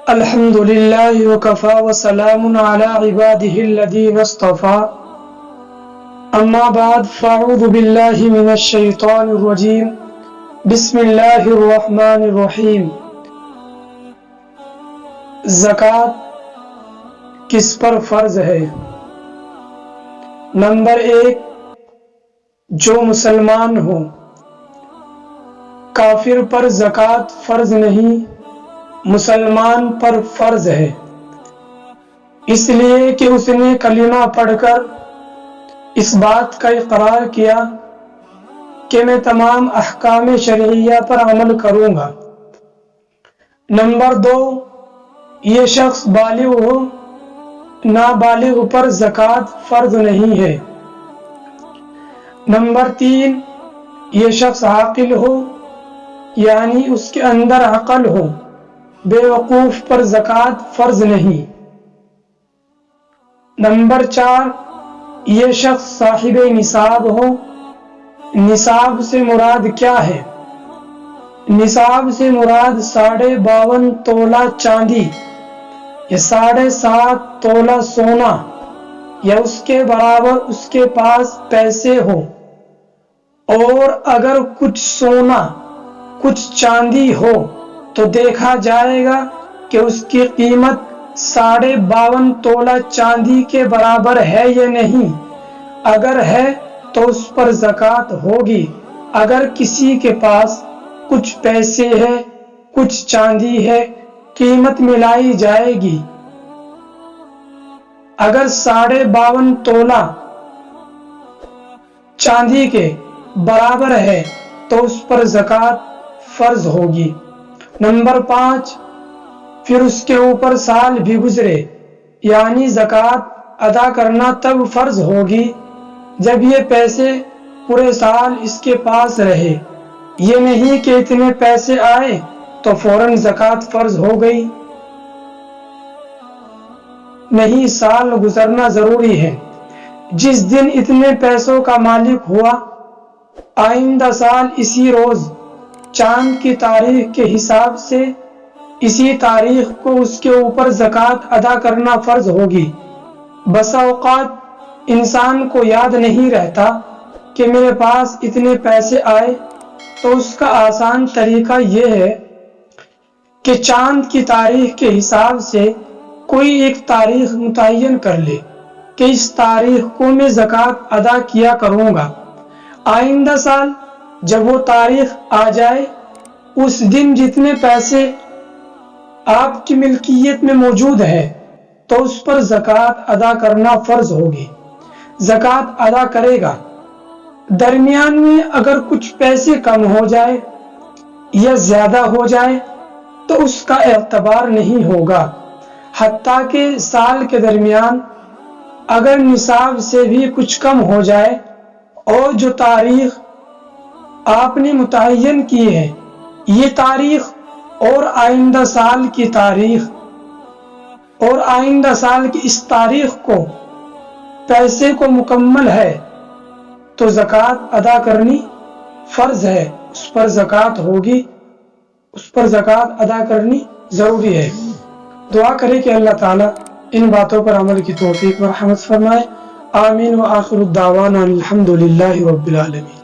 الحمد للہ وکفا وسلام علی عباده الذین اصطفى اما بعد فاعوذ باللہ من الشیطان الرجیم بسم اللہ الرحمن الرحیم۔ زکوٰۃ کس پر فرض ہے؟ نمبر 1، جو مسلمان ہو۔ کافر پر زکوٰۃ فرض نہیں، مسلمان پر فرض ہے، اس لیے کہ اس نے کلمہ پڑھ کر اس بات کا اقرار کیا کہ میں تمام احکام شرعیہ پر عمل کروں گا۔ نمبر 2، یہ شخص بالغ ہو، نابالغ پر زکوٰۃ فرض نہیں ہے۔ نمبر 3، یہ شخص عاقل ہو، یعنی اس کے اندر عقل ہو، بے وقوف پر زکوٰۃ فرض نہیں۔ نمبر 4، یہ شخص صاحب نصاب ہو۔ نصاب سے مراد کیا ہے؟ نصاب سے مراد 52.5 تولہ چاندی یا 7.5 تولہ سونا یا اس کے برابر اس کے پاس پیسے ہو، اور اگر کچھ سونا کچھ چاندی ہو تو دیکھا جائے گا کہ اس کی قیمت 52.5 تولہ چاندی کے برابر ہے یا نہیں۔ اگر ہے تو اس پر زکوٰۃ ہوگی۔ اگر کسی کے پاس کچھ پیسے ہے، کچھ چاندی ہے، قیمت ملائی جائے گی۔ اگر 52.5 تولہ چاندی کے برابر ہے تو اس پر زکوٰۃ فرض ہوگی۔ نمبر 5، پھر اس کے اوپر سال بھی گزرے، یعنی زکوٰۃ ادا کرنا تب فرض ہوگی جب یہ پیسے پورے سال اس کے پاس رہے۔ یہ نہیں کہ اتنے پیسے آئے تو فوراً زکوٰۃ فرض ہو گئی۔ نہیں، سال گزرنا ضروری ہے۔ جس دن اتنے پیسوں کا مالک ہوا، آئندہ سال اسی روز چاند کی تاریخ کے حساب سے اسی تاریخ کو اس کے اوپر زکوٰۃ ادا کرنا فرض ہوگی۔ بسا اوقات انسان کو یاد نہیں رہتا کہ میرے پاس اتنے پیسے آئے، تو اس کا آسان طریقہ یہ ہے کہ چاند کی تاریخ کے حساب سے کوئی ایک تاریخ متعین کر لے کہ اس تاریخ کو میں زکوٰۃ ادا کیا کروں گا۔ آئندہ سال جب وہ تاریخ آ جائے، اس دن جتنے پیسے آپ کی ملکیت میں موجود ہے تو اس پر زکوٰۃ ادا کرنا فرض ہوگی۔ زکوٰۃ ادا کرے گا۔ درمیان میں اگر کچھ پیسے کم ہو جائے یا زیادہ ہو جائے تو اس کا اعتبار نہیں ہوگا، حتیٰ کہ سال کے درمیان اگر نصاب سے بھی کچھ کم ہو جائے اور جو تاریخ آپ نے متعین کی ہے، یہ تاریخ اور آئندہ سال کی تاریخ اور آئندہ سال کی اس تاریخ کو پیسے کو مکمل ہے تو زکوٰۃ ادا کرنی فرض ہے، اس پر زکوٰۃ ہوگی، اس پر زکوٰۃ ادا کرنی ضروری ہے۔ دعا کرے کہ اللہ تعالیٰ ان باتوں پر عمل کی توفیق و رحمت فرمائے۔ آمین۔ وآخر الدعوانا الحمد للہ رب العالمین۔